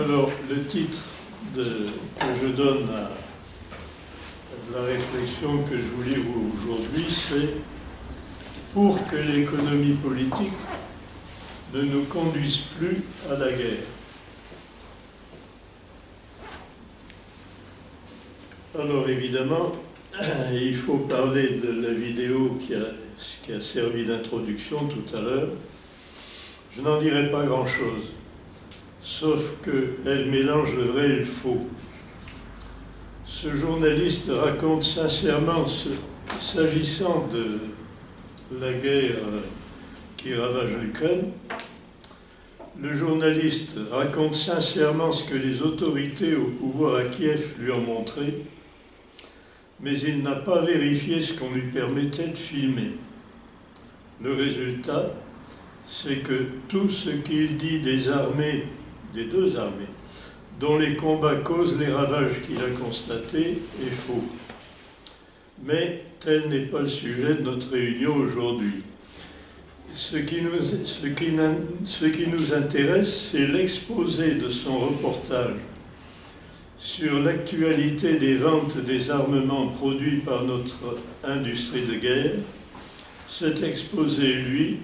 Alors, le titre que je donne à la réflexion que je vous livre aujourd'hui, c'est « Pour que l'économie politique ne nous conduise plus à la guerre ». Alors évidemment, il faut parler de la vidéo qui a servi d'introduction tout à l'heure. Je n'en dirai pas grand-chose, sauf qu'elle mélange le vrai et le faux. Ce journaliste raconte sincèrement, s'agissant de la guerre qui ravage l'Ukraine, le journaliste raconte sincèrement ce que les autorités au pouvoir à Kiev lui ont montré, mais il n'a pas vérifié ce qu'on lui permettait de filmer. Le résultat, c'est que tout ce qu'il dit des armées, des deux armées, dont les combats causent les ravages qu'il a constatés, est faux. Mais tel n'est pas le sujet de notre réunion aujourd'hui. Ce qui nous intéresse, c'est l'exposé de son reportage sur l'actualité des ventes des armements produits par notre industrie de guerre. Cet exposé, lui,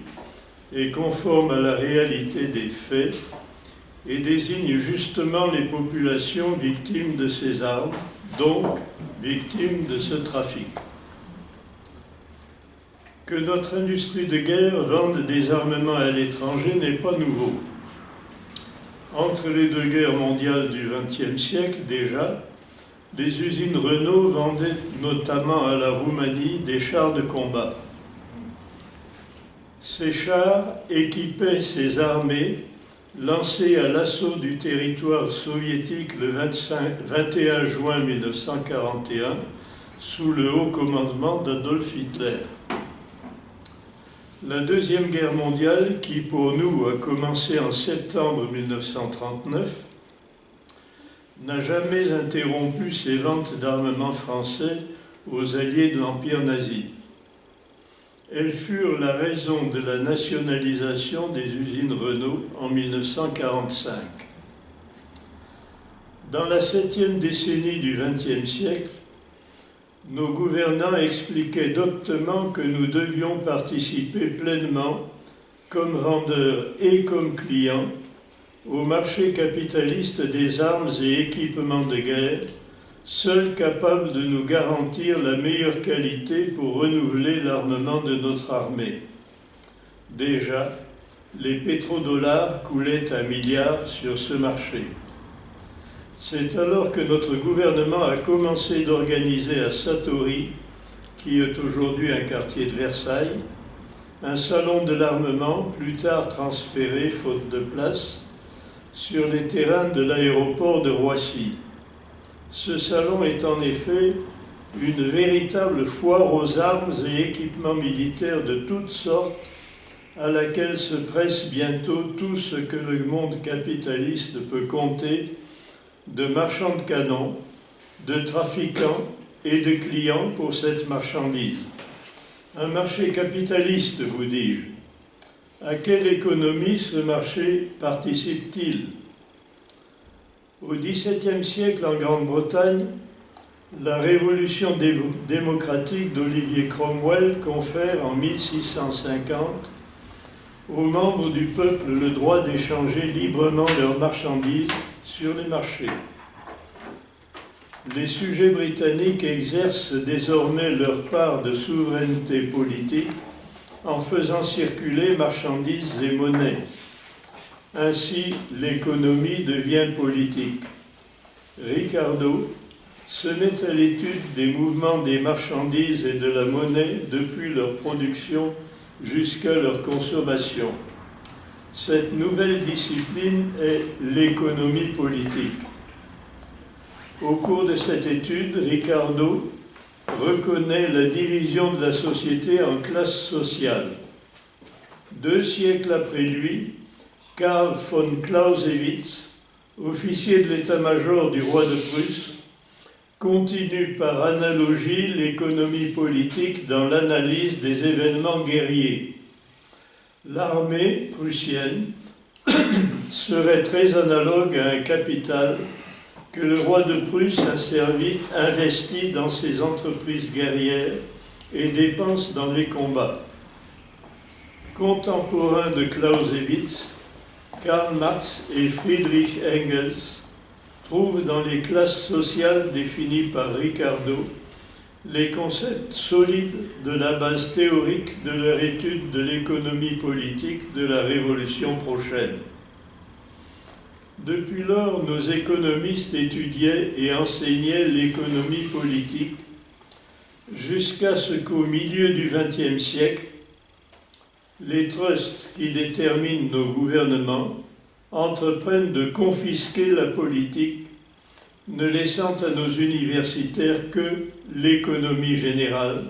est conforme à la réalité des faits et désigne justement les populations victimes de ces armes, donc victimes de ce trafic. Que notre industrie de guerre vende des armements à l'étranger n'est pas nouveau. Entre les deux guerres mondiales du XXe siècle déjà, les usines Renault vendaient notamment à la Roumanie des chars de combat. Ces chars équipaient ces armées lancées à l'assaut du territoire soviétique le 21 juin 1941 sous le haut commandement d'Adolf Hitler. La Deuxième Guerre mondiale, qui pour nous a commencé en septembre 1939, n'a jamais interrompu ses ventes d'armements français aux alliés de l'Empire nazi. Elles furent la raison de la nationalisation des usines Renault en 1945. Dans la 7e décennie du XXe siècle, nos gouvernants expliquaient doctement que nous devions participer pleinement, comme vendeurs et comme clients, au marché capitaliste des armes et équipements de guerre, seul capable de nous garantir la meilleure qualité pour renouveler l'armement de notre armée. Déjà, les pétrodollars coulaient à milliards sur ce marché. C'est alors que notre gouvernement a commencé d'organiser à Satory, qui est aujourd'hui un quartier de Versailles, un salon de l'armement, plus tard transféré, faute de place, sur les terrains de l'aéroport de Roissy. Ce salon est en effet une véritable foire aux armes et équipements militaires de toutes sortes, à laquelle se presse bientôt tout ce que le monde capitaliste peut compter de marchands de canons, de trafiquants et de clients pour cette marchandise. Un marché capitaliste, vous dis-je. À quelle économie ce marché participe-t-il? Au XVIIe siècle, en Grande-Bretagne, la révolution démocratique d'Olivier Cromwell confère en 1650 aux membres du peuple le droit d'échanger librement leurs marchandises sur les marchés. Les sujets britanniques exercent désormais leur part de souveraineté politique en faisant circuler marchandises et monnaies. Ainsi, l'économie devient politique. Ricardo se met à l'étude des mouvements des marchandises et de la monnaie depuis leur production jusqu'à leur consommation. Cette nouvelle discipline est l'économie politique. Au cours de cette étude, Ricardo reconnaît la division de la société en classes sociales. 2 siècles après lui, Karl von Clausewitz, officier de l'état-major du roi de Prusse, continue par analogie l'économie politique dans l'analyse des événements guerriers. L'armée prussienne serait très analogue à un capital que le roi de Prusse investit dans ses entreprises guerrières et dépense dans les combats. Contemporains de Clausewitz, Karl Marx et Friedrich Engels trouvent dans les classes sociales définies par Ricardo les concepts solides de la base théorique de leur étude de l'économie politique de la Révolution prochaine. Depuis lors, nos économistes étudiaient et enseignaient l'économie politique jusqu'à ce qu'au milieu du XXe siècle, les trusts qui déterminent nos gouvernements entreprennent de confisquer la politique, ne laissant à nos universitaires que l'économie générale,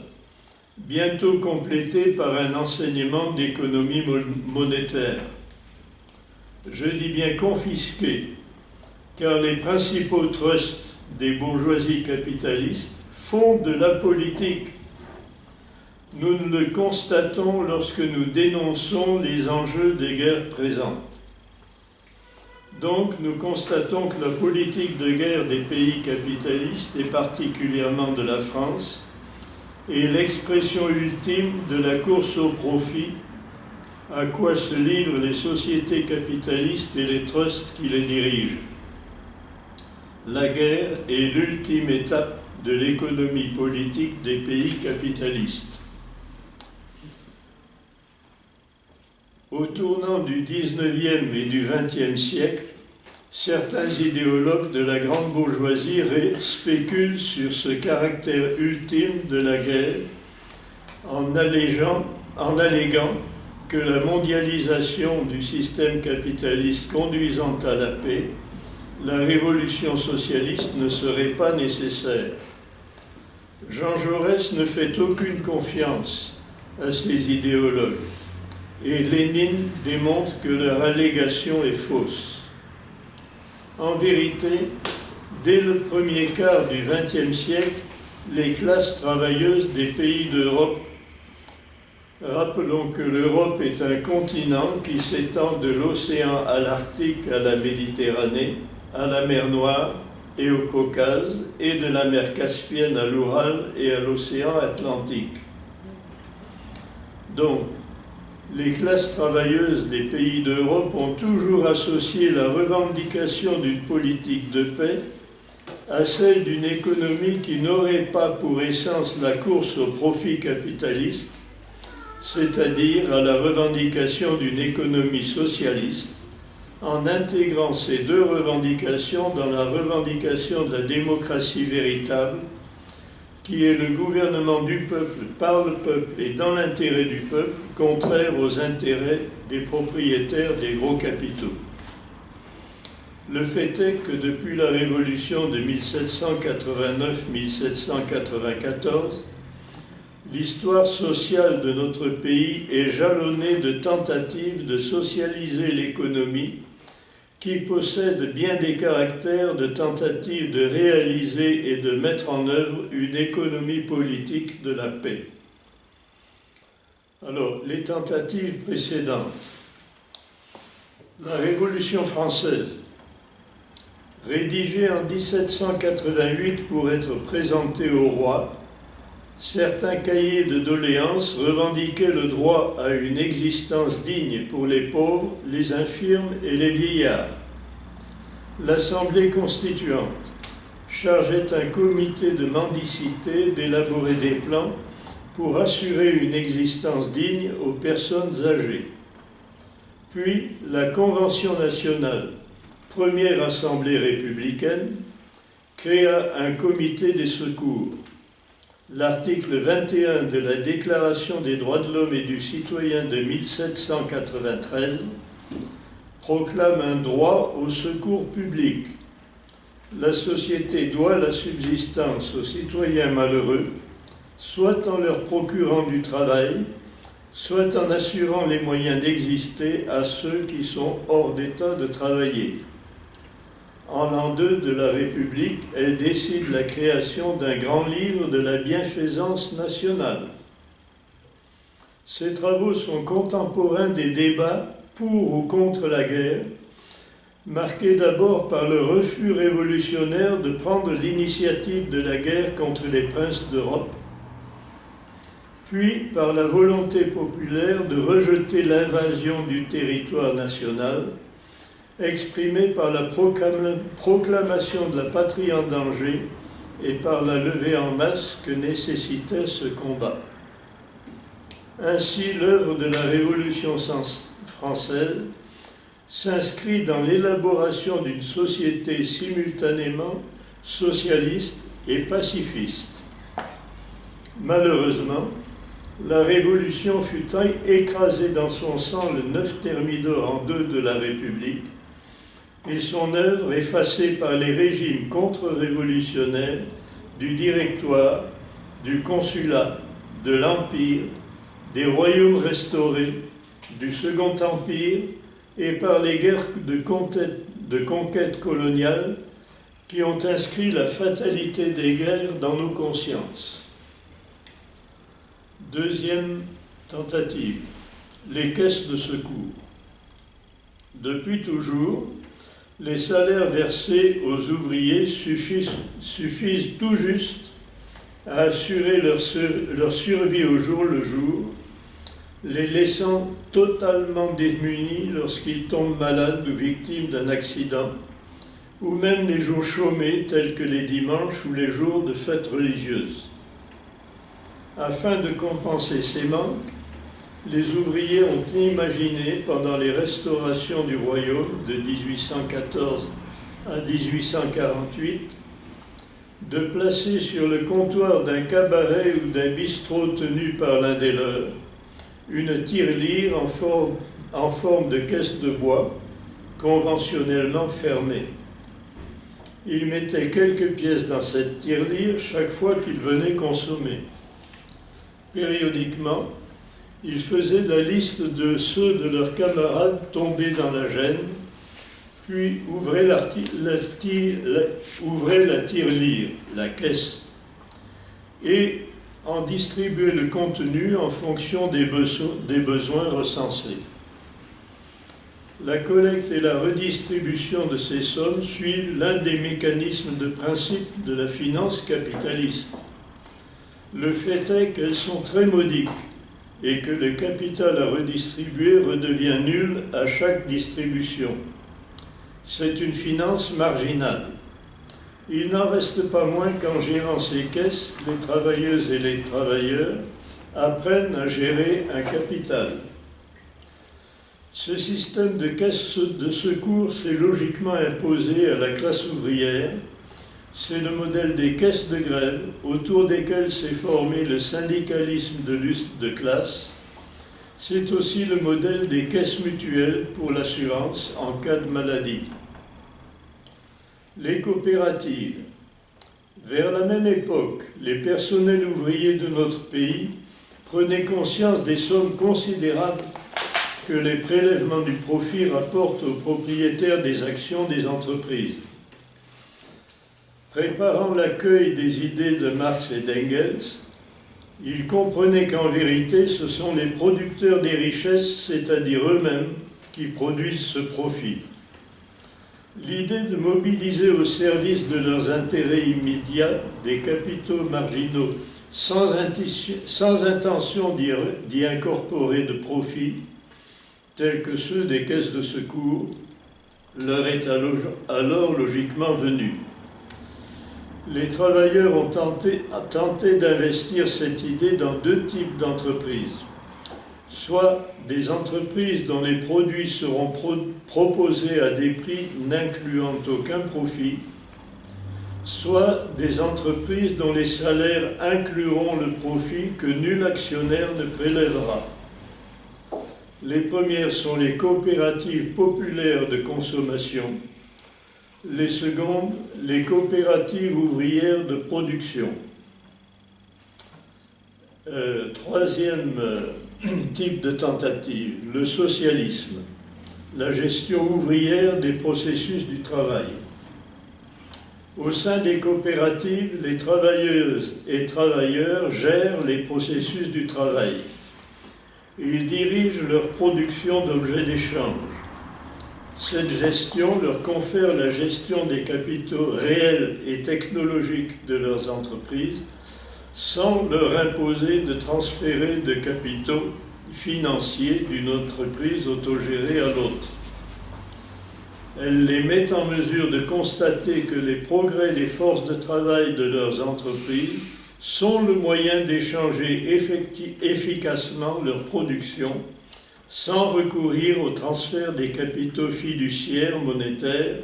bientôt complétée par un enseignement d'économie monétaire. Je dis bien confisqués, car les principaux trusts des bourgeoisies capitalistes font de la politique. Nous le constatons lorsque nous dénonçons les enjeux des guerres présentes. Donc, nous constatons que la politique de guerre des pays capitalistes, et particulièrement de la France, est l'expression ultime de la course au profit, à quoi se livrent les sociétés capitalistes et les trusts qui les dirigent. La guerre est l'ultime étape de l'économie politique des pays capitalistes. Au tournant du XIXe et du XXe siècle, certains idéologues de la grande bourgeoisie spéculent sur ce caractère ultime de la guerre en alléguant que la mondialisation du système capitaliste conduisant à la paix, la révolution socialiste ne serait pas nécessaire. Jean Jaurès ne fait aucune confiance à ces idéologues et Lénine démontre que leur allégation est fausse. En vérité, dès le premier quart du XXe siècle, les classes travailleuses des pays d'Europe, rappelons que l'Europe est un continent qui s'étend de l'océan à l'Arctique, à la Méditerranée, à la mer Noire et au Caucase, et de la mer Caspienne à l'Oural et à l'océan Atlantique. Donc, les classes travailleuses des pays d'Europe ont toujours associé la revendication d'une politique de paix à celle d'une économie qui n'aurait pas pour essence la course au profit capitaliste, c'est-à-dire à la revendication d'une économie socialiste, en intégrant ces deux revendications dans la revendication de la démocratie véritable, qui est le gouvernement du peuple, par le peuple et dans l'intérêt du peuple, contraire aux intérêts des propriétaires des gros capitaux. Le fait est que depuis la Révolution de 1789-1794, l'histoire sociale de notre pays est jalonnée de tentatives de socialiser l'économie qui possède bien des caractères de tentatives de réaliser et de mettre en œuvre une économie politique de la paix. Alors, les tentatives précédentes. La Révolution française, rédigée en 1788 pour être présentée au roi, certains cahiers de doléances revendiquaient le droit à une existence digne pour les pauvres, les infirmes et les vieillards. L'Assemblée constituante chargeait un comité de mendicité d'élaborer des plans pour assurer une existence digne aux personnes âgées. Puis la Convention nationale, première assemblée républicaine, créa un comité des secours. L'article 21 de la Déclaration des droits de l'homme et du citoyen de 1793 proclame un droit au secours public. La société doit la subsistance aux citoyens malheureux, soit en leur procurant du travail, soit en assurant les moyens d'exister à ceux qui sont hors d'état de travailler. En l'an 2 de la République, elle décide la création d'un grand livre de la bienfaisance nationale. Ces travaux sont contemporains des débats pour ou contre la guerre marquée d'abord par le refus révolutionnaire de prendre l'initiative de la guerre contre les princes d'Europe, puis par la volonté populaire de rejeter l'invasion du territoire national, exprimée par la proclamation de la patrie en danger et par la levée en masse que nécessitait ce combat. Ainsi, l'œuvre de la Révolution française s'inscrit dans l'élaboration d'une société simultanément socialiste et pacifiste. Malheureusement, la Révolution fut écrasée dans son sang le 9 Thermidor en 2 de la République et son œuvre effacée par les régimes contre-révolutionnaires du Directoire, du Consulat, de l'Empire, des royaumes restaurés, du Second Empire et par les guerres de conquête coloniale qui ont inscrit la fatalité des guerres dans nos consciences. Deuxième tentative, les caisses de secours. Depuis toujours, les salaires versés aux ouvriers suffisent tout juste à assurer leur survie au jour le jour, les laissant totalement démunis lorsqu'ils tombent malades ou victimes d'un accident, ou même les jours chômés tels que les dimanches ou les jours de fêtes religieuses. Afin de compenser ces manques, les ouvriers ont imaginé, pendant les restaurations du royaume de 1814 à 1848, de placer sur le comptoir d'un cabaret ou d'un bistrot tenu par l'un des leurs une tirelire en forme de caisse de bois, conventionnellement fermée. Ils mettaient quelques pièces dans cette tirelire chaque fois qu'ils venaient consommer. Périodiquement, ils faisaient la liste de ceux de leurs camarades tombés dans la gêne, puis ouvraient la tirelire, la caisse, et en distribuaient le contenu en fonction des besoins recensés. La collecte et la redistribution de ces sommes suivent l'un des mécanismes de principe de la finance capitaliste. Le fait est qu'elles sont très modiques et que le capital à redistribuer redevient nul à chaque distribution. C'est une finance marginale. Il n'en reste pas moins qu'en gérant ces caisses, les travailleuses et les travailleurs apprennent à gérer un capital. Ce système de caisses de secours s'est logiquement imposé à la classe ouvrière. C'est le modèle des caisses de grève autour desquelles s'est formé le syndicalisme de lutte de classe. C'est aussi le modèle des caisses mutuelles pour l'assurance en cas de maladie. Les coopératives. Vers la même époque, les personnels ouvriers de notre pays prenaient conscience des sommes considérables que les prélèvements du profit rapportent aux propriétaires des actions des entreprises. Préparant l'accueil des idées de Marx et d'Engels, ils comprenaient qu'en vérité, ce sont les producteurs des richesses, c'est-à-dire eux-mêmes, qui produisent ce profit. L'idée de mobiliser au service de leurs intérêts immédiats des capitaux marginaux sans intention d'y incorporer de profits, tels que ceux des caisses de secours, leur est alors logiquement venue. Les travailleurs ont tenté d'investir cette idée dans deux types d'entreprises. Soit des entreprises dont les produits seront proposés à des prix n'incluant aucun profit, soit des entreprises dont les salaires incluront le profit que nul actionnaire ne prélèvera. Les premières sont les coopératives populaires de consommation, les secondes, les coopératives ouvrières de production. Troisième type de tentative, le socialisme, la gestion ouvrière des processus du travail. Au sein des coopératives, les travailleuses et travailleurs gèrent les processus du travail. Ils dirigent leur production d'objets d'échange. Cette gestion leur confère la gestion des capitaux réels et technologiques de leurs entreprises sans leur imposer de transférer de capitaux financiers d'une entreprise autogérée à l'autre. Elle les met en mesure de constater que les progrès des forces de travail de leurs entreprises sont le moyen d'échanger efficacement leur production sans recourir au transfert des capitaux fiduciaires monétaires.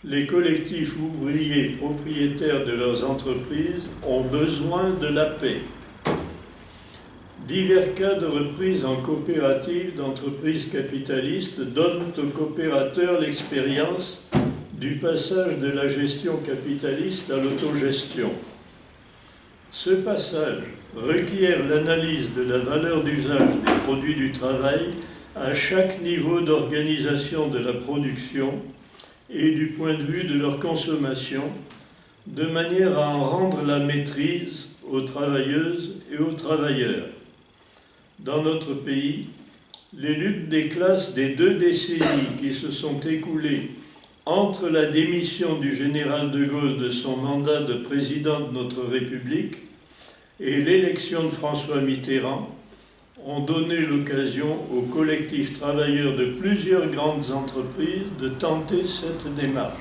Les collectifs ouvriers propriétaires de leurs entreprises ont besoin de la paix. Divers cas de reprise en coopérative d'entreprises capitalistes donnent aux coopérateurs l'expérience du passage de la gestion capitaliste à l'autogestion. Ce passage requiert l'analyse de la valeur d'usage des produits du travail à chaque niveau d'organisation de la production et du point de vue de leur consommation, de manière à en rendre la maîtrise aux travailleuses et aux travailleurs. Dans notre pays, les luttes des classes des 2 décennies qui se sont écoulées entre la démission du général de Gaulle de son mandat de président de notre République et l'élection de François Mitterrand ont donné l'occasion aux collectifs travailleurs de plusieurs grandes entreprises de tenter cette démarche.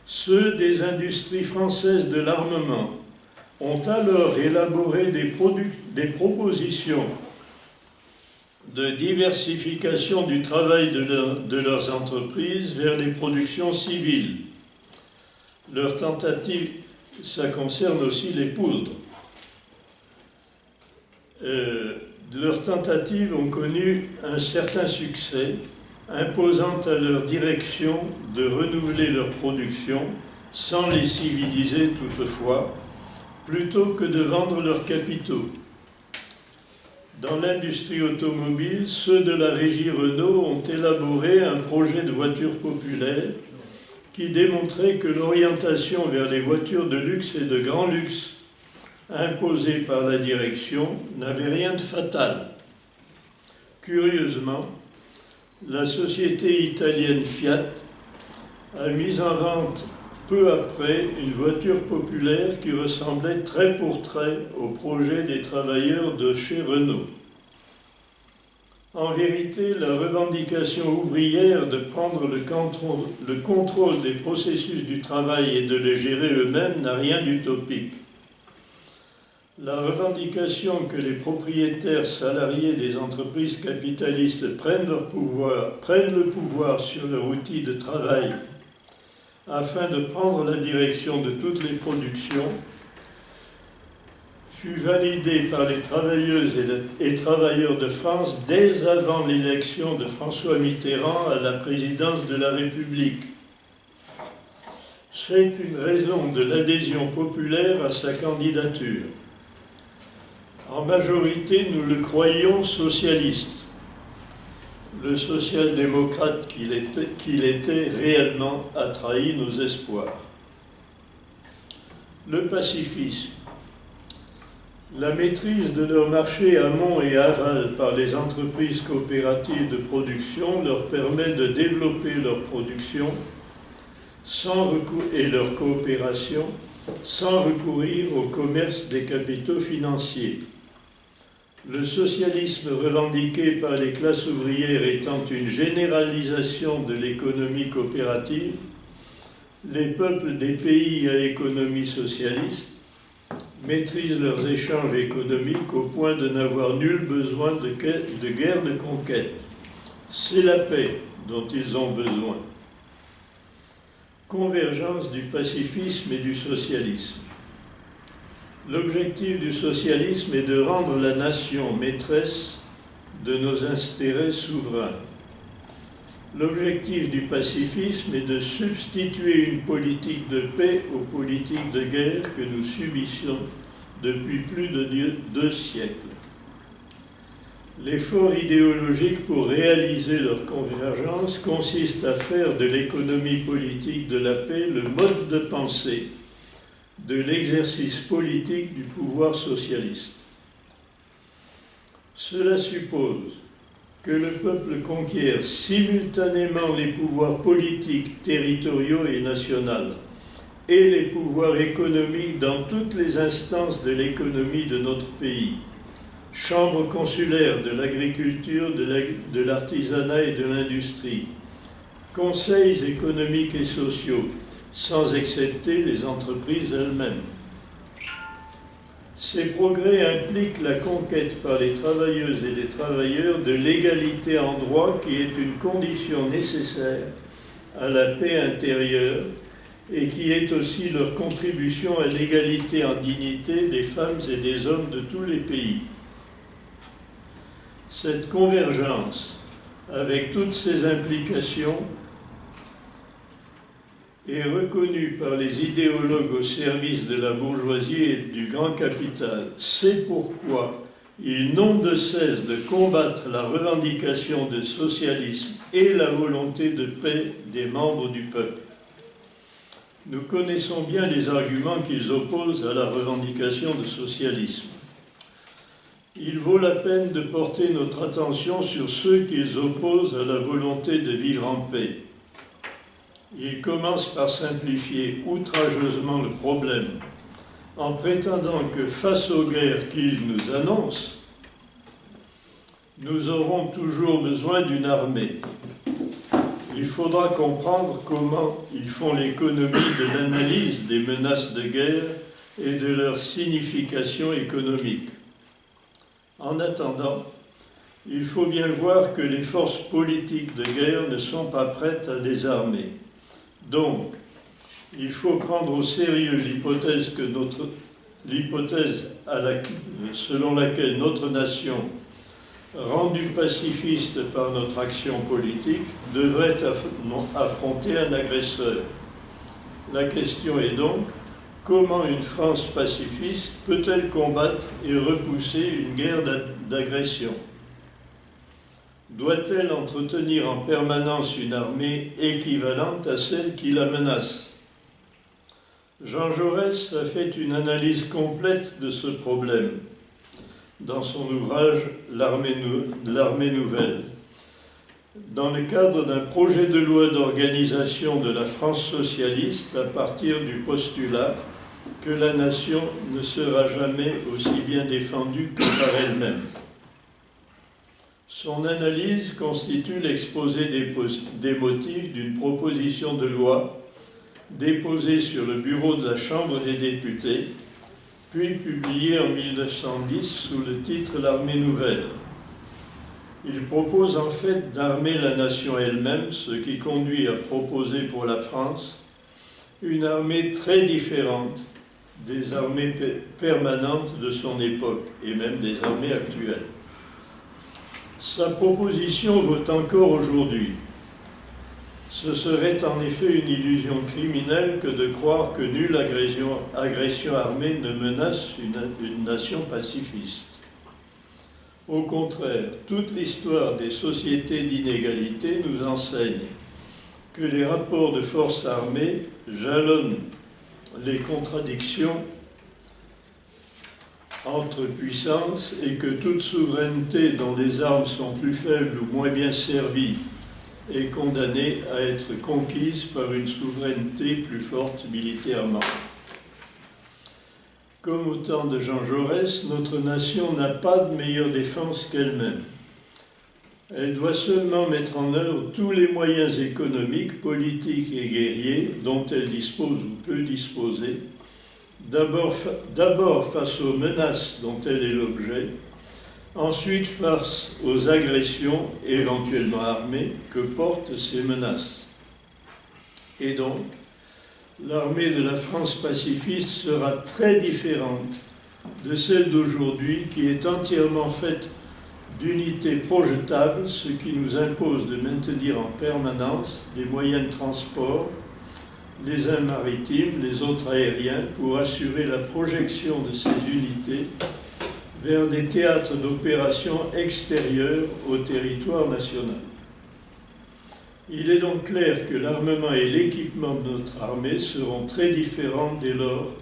Ceux des industries françaises de l'armement ont alors élaboré des propositions de diversification du travail de leurs entreprises vers les productions civiles. Leurs tentatives, ça concerne aussi les poudres. Leurs tentatives ont connu un certain succès, imposant à leur direction de renouveler leur production, sans les civiliser toutefois, plutôt que de vendre leurs capitaux. Dans l'industrie automobile, ceux de la régie Renault ont élaboré un projet de voiture populaire qui démontrait que l'orientation vers les voitures de luxe et de grand luxe imposée par la direction n'avait rien de fatal. Curieusement, la société italienne Fiat a mis en vente peu après une voiture populaire qui ressemblait trait pour trait au projet des travailleurs de chez Renault. En vérité, la revendication ouvrière de prendre le contrôle des processus du travail et de les gérer eux-mêmes n'a rien d'utopique. La revendication que les propriétaires salariés des entreprises capitalistes prennent le pouvoir sur leur outil de travail afin de prendre la direction de toutes les productions, fut validée par les travailleuses et travailleurs de France dès avant l'élection de François Mitterrand à la présidence de la République. C'est une raison de l'adhésion populaire à sa candidature. En majorité, nous le croyions socialiste. Le social-démocrate qu'il était réellement a trahi nos espoirs. Le pacifisme. La maîtrise de leur marché amont et aval par les entreprises coopératives de production leur permet de développer leur production et leur coopération sans recourir au commerce des capitaux financiers. Le socialisme revendiqué par les classes ouvrières étant une généralisation de l'économie coopérative, les peuples des pays à économie socialiste maîtrisent leurs échanges économiques au point de n'avoir nul besoin de guerre de conquête. C'est la paix dont ils ont besoin. Convergence du pacifisme et du socialisme. L'objectif du socialisme est de rendre la nation maîtresse de nos intérêts souverains. L'objectif du pacifisme est de substituer une politique de paix aux politiques de guerre que nous subissons depuis plus de 2 siècles. L'effort idéologique pour réaliser leur convergence consiste à faire de l'économie politique de la paix le mode de pensée de l'exercice politique du pouvoir socialiste. Cela suppose que le peuple conquiert simultanément les pouvoirs politiques, territoriaux et nationaux, et les pouvoirs économiques dans toutes les instances de l'économie de notre pays, chambre consulaire de l'agriculture, de l'artisanat et de l'industrie, conseils économiques et sociaux, sans excepter les entreprises elles-mêmes. Ces progrès impliquent la conquête par les travailleuses et les travailleurs de l'égalité en droit qui est une condition nécessaire à la paix intérieure et qui est aussi leur contribution à l'égalité en dignité des femmes et des hommes de tous les pays. Cette convergence, avec toutes ses implications, est reconnue par les idéologues au service de la bourgeoisie et du grand capital. C'est pourquoi ils n'ont de cesse de combattre la revendication de socialisme et la volonté de paix des membres du peuple. Nous connaissons bien les arguments qu'ils opposent à la revendication de socialisme. Il vaut la peine de porter notre attention sur ceux qu'ils opposent à la volonté de vivre en paix. Ils commencent par simplifier outrageusement le problème en prétendant que face aux guerres qu'ils nous annoncent, nous aurons toujours besoin d'une armée. Il faudra comprendre comment ils font l'économie de l'analyse des menaces de guerre et de leur signification économique. En attendant, il faut bien voir que les forces politiques de guerre ne sont pas prêtes à désarmer. Donc, il faut prendre au sérieux l'hypothèse selon laquelle notre nation, rendue pacifiste par notre action politique, devrait affronter un agresseur. La question est donc, comment une France pacifiste peut-elle combattre et repousser une guerre d'agression ? Doit-elle entretenir en permanence une armée équivalente à celle qui la menace ? Jean Jaurès a fait une analyse complète de ce problème dans son ouvrage « L'armée nouvelle », dans le cadre d'un projet de loi d'organisation de la France socialiste à partir du postulat que la nation ne sera jamais aussi bien défendue que par elle-même. Son analyse constitue l'exposé des motifs d'une proposition de loi déposée sur le bureau de la Chambre des députés, puis publiée en 1910 sous le titre « L'armée nouvelle ». Il propose en fait d'armer la nation elle-même, ce qui conduit à proposer pour la France une armée très différente des armées permanentes de son époque et même des armées actuelles. Sa proposition vaut encore aujourd'hui. Ce serait en effet une illusion criminelle que de croire que nulle agression armée ne menace une nation pacifiste. Au contraire, toute l'histoire des sociétés d'inégalité nous enseigne que les rapports de force armée jalonnent les contradictions entre puissances et que toute souveraineté dont les armes sont plus faibles ou moins bien servies est condamnée à être conquise par une souveraineté plus forte militairement. Comme au temps de Jean Jaurès, notre nation n'a pas de meilleure défense qu'elle-même. Elle doit seulement mettre en œuvre tous les moyens économiques, politiques et guerriers dont elle dispose ou peut disposer, d'abord face aux menaces dont elle est l'objet, ensuite face aux agressions éventuellement armées que portent ces menaces. Et donc, l'armée de la France pacifiste sera très différente de celle d'aujourd'hui qui est entièrement faite d'unités projetables, ce qui nous impose de maintenir en permanence des moyens de transport, les uns maritimes, les autres aériens, pour assurer la projection de ces unités vers des théâtres d'opérations extérieurs au territoire national. Il est donc clair que l'armement et l'équipement de notre armée seront très différents dès lors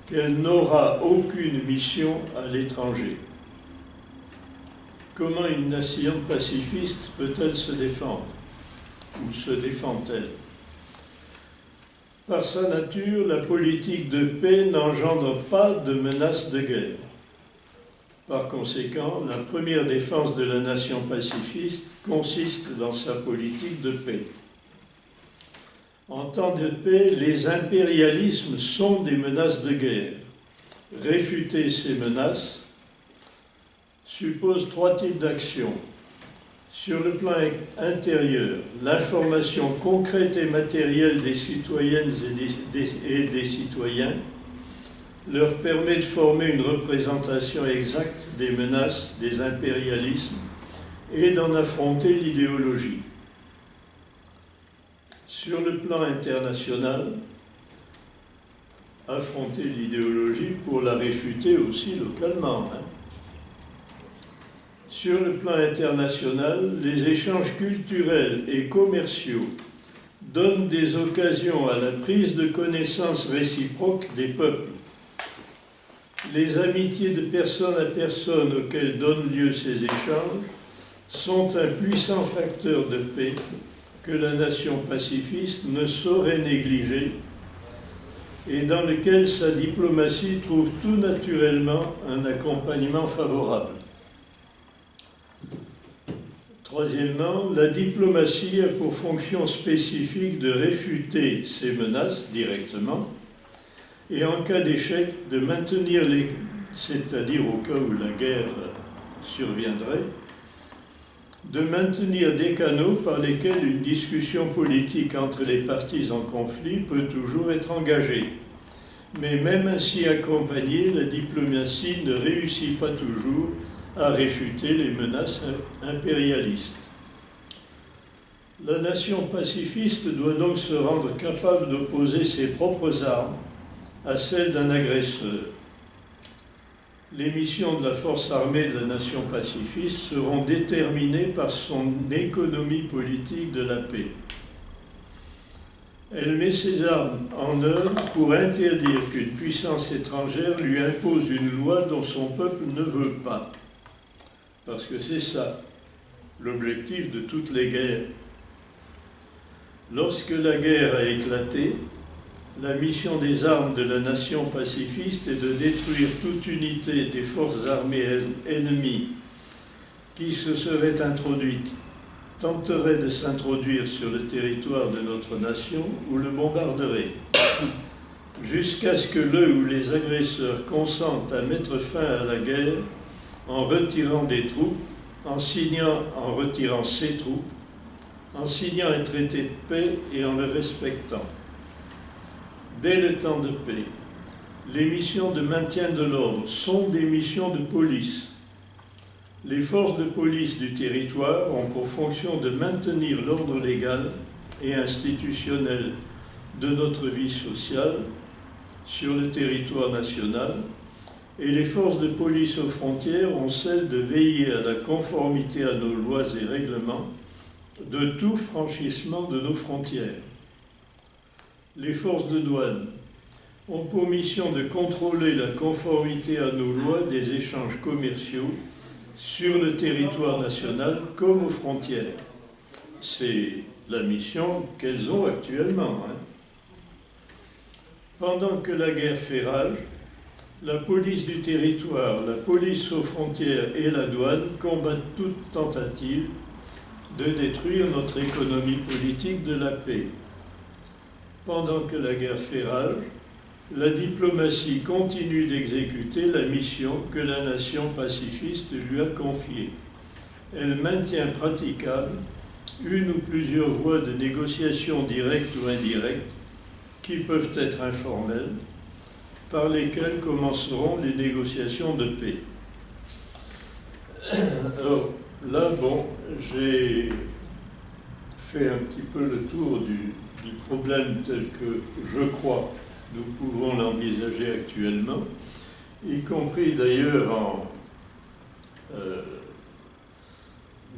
qu'elle n'aura aucune mission à l'étranger. comment une nation pacifiste peut-elle se défendre? Ou se défend-elle? Par sa nature, la politique de paix n'engendre pas de menace de guerre. Par conséquent, la première défense de la nation pacifiste consiste dans sa politique de paix. En temps de paix, les impérialismes sont des menaces de guerre. Réfuter ces menaces suppose trois types d'actions. Sur le plan intérieur, l'information concrète et matérielle des citoyennes et des citoyens leur permet de former une représentation exacte des menaces, des impérialismes et d'en affronter l'idéologie. Sur le plan international, affronter l'idéologie pour la réfuter aussi localement. Sur le plan international, les échanges culturels et commerciaux donnent des occasions à la prise de connaissance réciproque des peuples. Les amitiés de personne à personne auxquelles donnent lieu ces échanges sont un puissant facteur de paix que la nation pacifiste ne saurait négliger et dans lequel sa diplomatie trouve tout naturellement un accompagnement favorable. Troisièmement, la diplomatie a pour fonction spécifique de réfuter ces menaces directement et en cas d'échec de maintenir c'est-à-dire au cas où la guerre surviendrait, de maintenir des canaux par lesquels une discussion politique entre les parties en conflit peut toujours être engagée. Mais même ainsi accompagnée, la diplomatie ne réussit pas toujours à réfuter les menaces impérialistes. La nation pacifiste doit donc se rendre capable d'opposer ses propres armes à celles d'un agresseur. Les missions de la force armée de la nation pacifiste seront déterminées par son économie politique de la paix. Elle met ses armes en œuvre pour interdire qu'une puissance étrangère lui impose une loi dont son peuple ne veut pas. Parce que c'est ça, l'objectif de toutes les guerres. Lorsque la guerre a éclaté, la mission des armes de la nation pacifiste est de détruire toute unité des forces armées ennemies qui se seraient introduites, tenteraient de s'introduire sur le territoire de notre nation ou le bombarderaient, jusqu'à ce que le ou les agresseurs consentent à mettre fin à la guerre en retirant des troupes, en retirant ses troupes, en signant un traité de paix et en le respectant. Dès le temps de paix, les missions de maintien de l'ordre sont des missions de police. Les forces de police du territoire ont pour fonction de maintenir l'ordre légal et institutionnel de notre vie sociale sur le territoire national, et les forces de police aux frontières ont celle de veiller à la conformité à nos lois et règlements de tout franchissement de nos frontières. Les forces de douane ont pour mission de contrôler la conformité à nos lois des échanges commerciaux sur le territoire national comme aux frontières. C'est la mission qu'elles ont actuellement. Pendant que la guerre fait rage, la police du territoire, la police aux frontières et la douane combattent toute tentative de détruire notre économie politique de la paix. Pendant que la guerre fait rage, la diplomatie continue d'exécuter la mission que la nation pacifiste lui a confiée. Elle maintient praticables une ou plusieurs voies de négociation directes ou indirectes qui peuvent être informelles, par lesquelles commenceront les négociations de paix. Alors là, bon, j'ai fait un petit peu le tour du problème tel que je crois nous pouvons l'envisager actuellement, y compris d'ailleurs en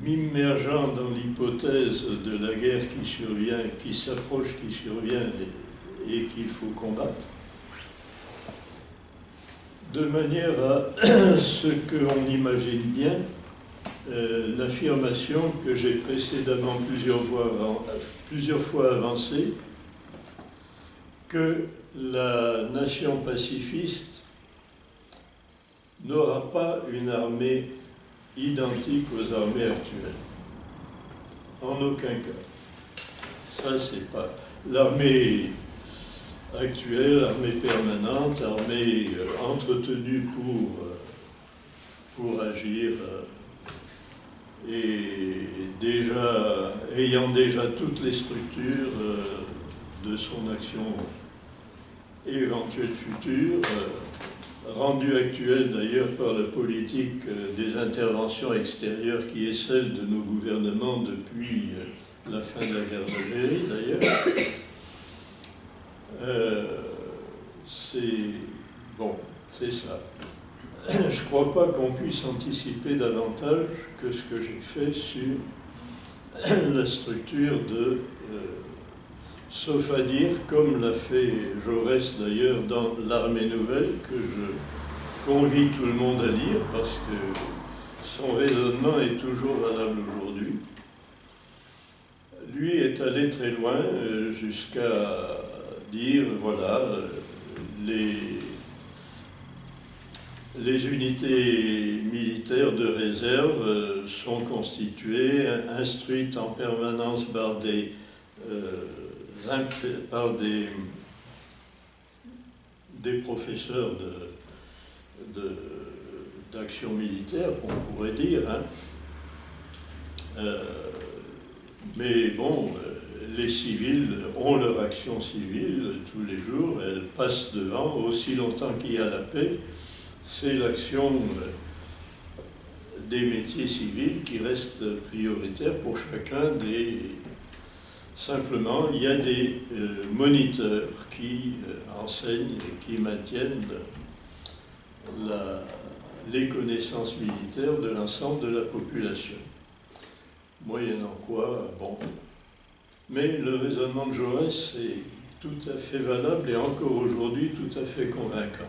m'immergeant dans l'hypothèse de la guerre qui survient, qui s'approche, qui survient et qu'il faut combattre, de manière à ce qu'on imagine bien l'affirmation que j'ai précédemment plusieurs fois avancée, que la nation pacifiste n'aura pas une armée identique aux armées actuelles. En aucun cas. Ça, c'est pas... L'armée actuelle, armée permanente, armée entretenue pour agir et ayant déjà toutes les structures de son action éventuelle future, rendue actuelle d'ailleurs par la politique des interventions extérieures qui est celle de nos gouvernements depuis la fin de la guerre d'Algérie d'ailleurs. C'est ça. Je ne crois pas qu'on puisse anticiper davantage que ce que j'ai fait sur la structure de... sauf à dire, comme l'a fait Jaurès d'ailleurs dans l'Armée nouvelle, que je convie tout le monde à lire parce que son raisonnement est toujours valable aujourd'hui. Lui est allé très loin jusqu'à dire, voilà, les unités militaires de réserve sont constituées, instruites en permanence par des professeurs d'action militaire, on pourrait dire. Mais bon, les civils ont leur action civile tous les jours, elles passent devant aussi longtemps qu'il y a la paix. C'est l'action des métiers civils qui reste prioritaire pour chacun des... Simplement, il y a des moniteurs qui enseignent et qui maintiennent les connaissances militaires de l'ensemble de la population. Moyennant quoi, bon. Mais le raisonnement de Jaurès est tout à fait valable et encore aujourd'hui tout à fait convaincant.